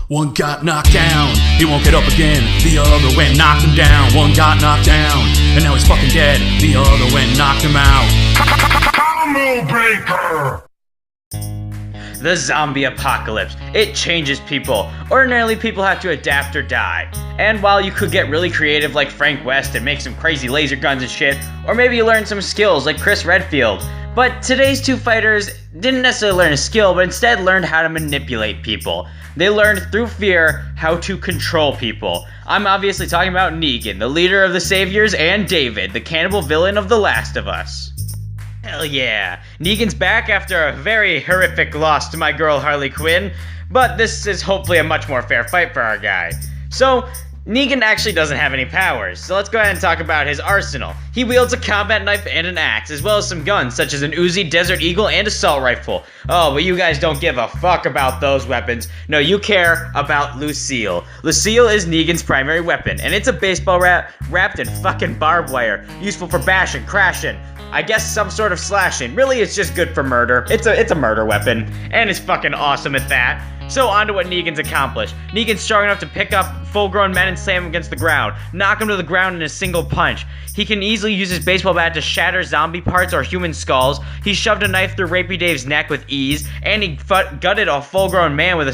One got knocked down, he won't get up again. The other went knocked him down. One got knocked down, and now he's fucking dead. The other went knocked him out. Combo breaker! The zombie apocalypse. It changes people. Ordinarily, people have to adapt or die. And while you could get really creative like Frank West and make some crazy laser guns and shit, or maybe you learn some skills like Chris Redfield, but today's two fighters didn't necessarily learn a skill, but instead learned how to manipulate people. They learned through fear how to control people. I'm obviously talking about Negan, the leader of the Saviors, and David, the cannibal villain of The Last of Us. Hell yeah, Negan's back after a very horrific loss to my girl Harley Quinn, but this is hopefully a much more fair fight for our guy. So, Negan actually doesn't have any powers, so let's go ahead and talk about his arsenal. He wields a combat knife and an axe, as well as some guns, such as an Uzi, Desert Eagle, and assault rifle. Oh, but you guys don't give a fuck about those weapons. No, you care about Lucille. Lucille is Negan's primary weapon, and it's a baseball wrapped in fucking barbed wire, useful for bashing, crashing, I guess some sort of slashing. Really, it's just good for murder. It's a murder weapon, and it's fucking awesome at that. So on to what Negan's accomplished. Negan's strong enough to pick up full-grown men and slam them against the ground, knock them to the ground in a single punch. He can easily use his baseball bat to shatter zombie parts or human skulls. He shoved a knife through Rapey Dave's neck with ease, and he gutted a full-grown man with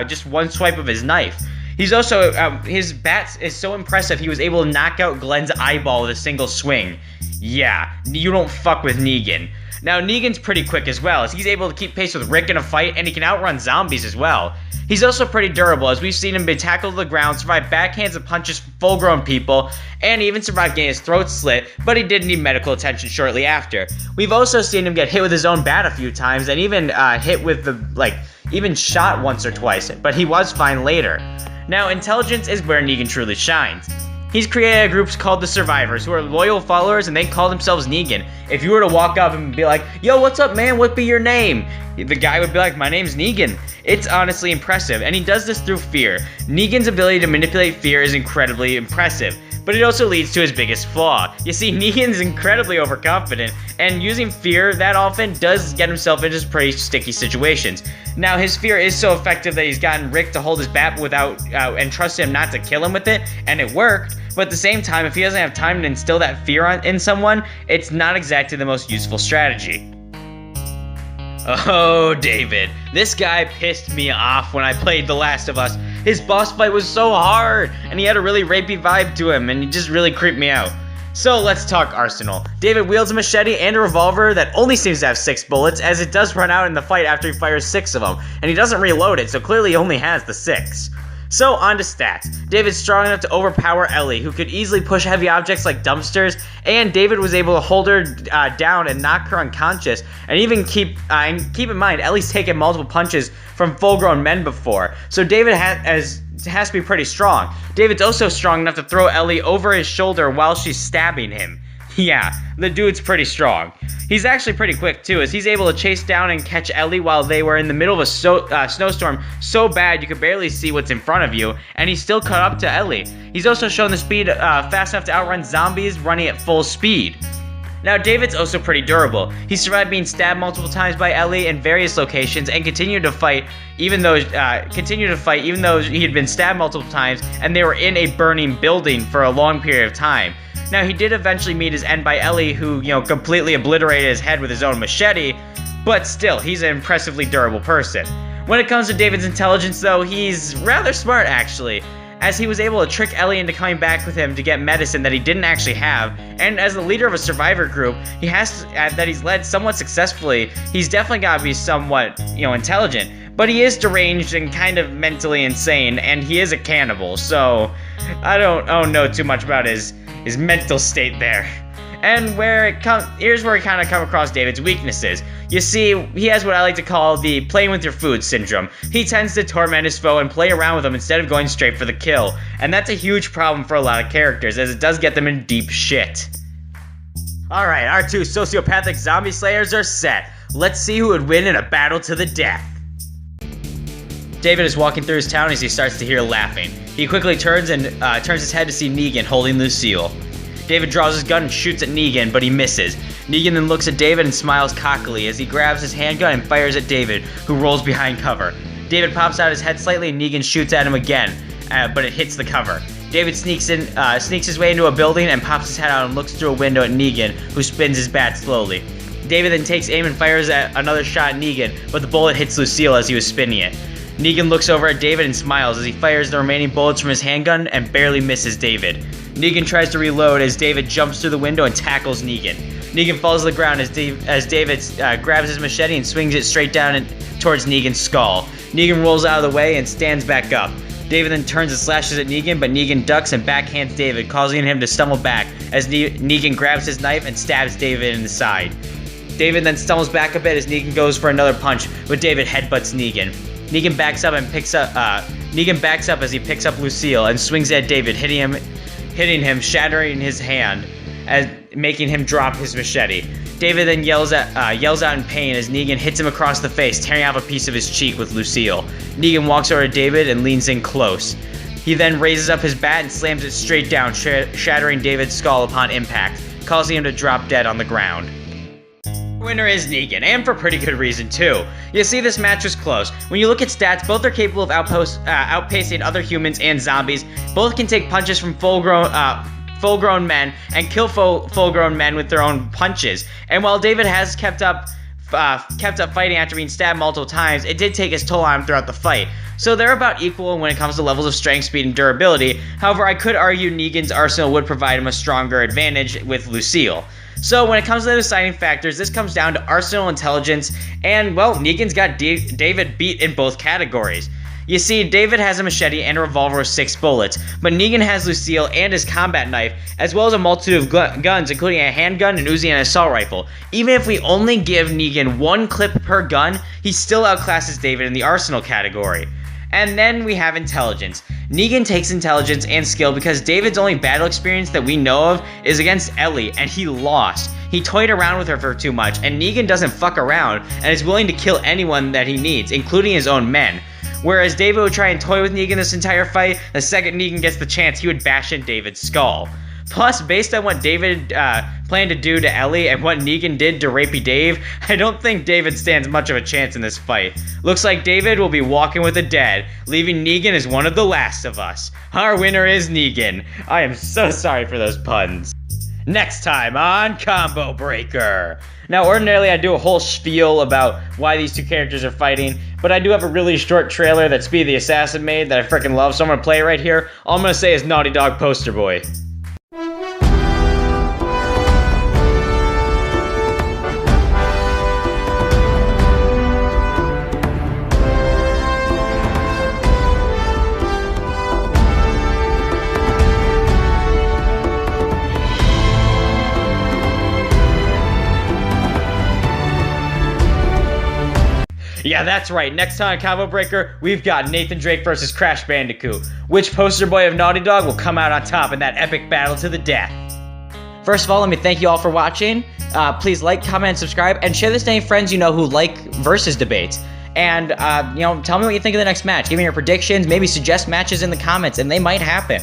just one swipe of his knife. He's also, his bat is so impressive he was able to knock out Glenn's eyeball with a single swing. Yeah, you don't fuck with Negan. Now, Negan's pretty quick as well, as he's able to keep pace with Rick in a fight, and he can outrun zombies as well. He's also pretty durable, as we've seen him be tackled to the ground, survive backhands and punches from full-grown people, and even survive getting his throat slit, but he did need medical attention shortly after. We've also seen him get hit with his own bat a few times, and even hit with the, even shot once or twice, but he was fine later. Now, intelligence is where Negan truly shines. He's created a group called the Survivors, who are loyal followers, and they call themselves Negan. If you were to walk up and be like, yo, what's up, man? What be your name? The guy would be like, my name's Negan. It's honestly impressive, and he does this through fear. Negan's ability to manipulate fear is incredibly impressive, but it also leads to his biggest flaw. You see, Negan's incredibly overconfident, and using fear that often does get himself into pretty sticky situations. Now, his fear is so effective that he's gotten Rick to hold his bat without, and trust him not to kill him with it, and it worked. But at the same time, if he doesn't have time to instill that fear in someone, it's not exactly the most useful strategy. Oh, David. This guy pissed me off when I played The Last of Us. His boss fight was so hard, and he had a really rapey vibe to him, and he just really creeped me out. So let's talk arsenal. David wields a machete and a revolver that only seems to have 6 bullets, as it does run out in the fight after he fires 6 of them, and he doesn't reload it, so clearly he only has the 6. So on to stats. David's strong enough to overpower Ellie, who could easily push heavy objects like dumpsters, and David was able to hold her down and knock her unconscious, and even keep in mind, Ellie's taken multiple punches from full-grown men before, so David has to be pretty strong. David's also strong enough to throw Ellie over his shoulder while she's stabbing him. Yeah, the dude's pretty strong. He's actually pretty quick too, as he's able to chase down and catch Ellie while they were in the middle of a snowstorm so bad you could barely see what's in front of you, and he still caught up to Ellie. He's also shown the speed fast enough to outrun zombies running at full speed. Now, David's also pretty durable. He survived being stabbed multiple times by Ellie in various locations and continued to fight even though he had been stabbed multiple times and they were in a burning building for a long period of time. Now, he did eventually meet his end by Ellie, who, completely obliterated his head with his own machete, but still, he's an impressively durable person. When it comes to David's intelligence, though, he's rather smart, actually, as he was able to trick Ellie into coming back with him to get medicine that he didn't actually have, and as the leader of a survivor group, that he's led somewhat successfully, he's definitely gotta be somewhat, intelligent, but he is deranged and kind of mentally insane, and he is a cannibal, so I don't know too much about his mental state there. And here's where we kind of come across David's weaknesses. You see, he has what I like to call the playing with your food syndrome. He tends to torment his foe and play around with them instead of going straight for the kill. And that's a huge problem for a lot of characters, as it does get them in deep shit. Alright, our 2 sociopathic zombie slayers are set. Let's see who would win in a battle to the death. David is walking through his town as he starts to hear laughing. He quickly turns his head to see Negan holding Lucille. David draws his gun and shoots at Negan, but he misses. Negan then looks at David and smiles cockily as he grabs his handgun and fires at David, who rolls behind cover. David pops out his head slightly and Negan shoots at him again, but it hits the cover. David sneaks his way into a building and pops his head out and looks through a window at Negan, who spins his bat slowly. David then takes aim and fires at another shot at Negan, but the bullet hits Lucille as he was spinning it. Negan looks over at David and smiles as he fires the remaining bullets from his handgun and barely misses David. Negan tries to reload as David jumps through the window and tackles Negan. Negan falls to the ground as David grabs his machete and swings it straight down towards Negan's skull. Negan rolls out of the way and stands back up. David then turns and slashes at Negan, but Negan ducks and backhands David, causing him to stumble back as Negan grabs his knife and stabs David in the side. David then stumbles back a bit as Negan goes for another punch, but David headbutts Negan. Negan backs up as he picks up Lucille and swings at David, hitting him, shattering his hand, as making him drop his machete. David then yells out in pain as Negan hits him across the face, tearing off a piece of his cheek with Lucille. Negan walks over to David and leans in close. He then raises up his bat and slams it straight down, shattering David's skull upon impact, causing him to drop dead on the ground. Winner is Negan, and for pretty good reason too. You see, this match was close. When you look at stats, both are capable of outpacing other humans and zombies. Both can take punches from full-grown men and kill full-grown men with their own punches. And while David has kept up fighting after being stabbed multiple times, it did take its toll on him throughout the fight. So they're about equal when it comes to levels of strength, speed, and durability. However, I could argue Negan's arsenal would provide him a stronger advantage with Lucille. So when it comes to the deciding factors, this comes down to arsenal intelligence, and well, Negan's got David beat in both categories. You see, David has a machete and a revolver with 6 bullets, but Negan has Lucille and his combat knife, as well as a multitude of guns, including a handgun, an Uzi, and an assault rifle. Even if we only give Negan 1 clip per gun, he still outclasses David in the arsenal category. And then we have intelligence. Negan takes intelligence and skill because David's only battle experience that we know of is against Ellie, and he lost. He toyed around with her for too much, and Negan doesn't fuck around and is willing to kill anyone that he needs, including his own men. Whereas David would try and toy with Negan this entire fight, the second Negan gets the chance, he would bash in David's skull. Plus, based on what David planned to do to Ellie and what Negan did to Rapey Dave, I don't think David stands much of a chance in this fight. Looks like David will be walking with the dead, leaving Negan as one of the last of us. Our winner is Negan. I am so sorry for those puns. Next time on Combo Breaker. Now, ordinarily I do a whole spiel about why these two characters are fighting, but I do have a really short trailer that Speed the Assassin made that I freaking love, so I'm gonna play it right here. All I'm gonna say is Naughty Dog Poster Boy. Yeah, that's right. Next time on Combo Breaker, we've got Nathan Drake versus Crash Bandicoot. Which poster boy of Naughty Dog will come out on top in that epic battle to the death? First of all, let me thank you all for watching. Please like, comment, and subscribe, and share this to any friends you know who like versus debates. And, tell me what you think of the next match. Give me your predictions, maybe suggest matches in the comments, and they might happen.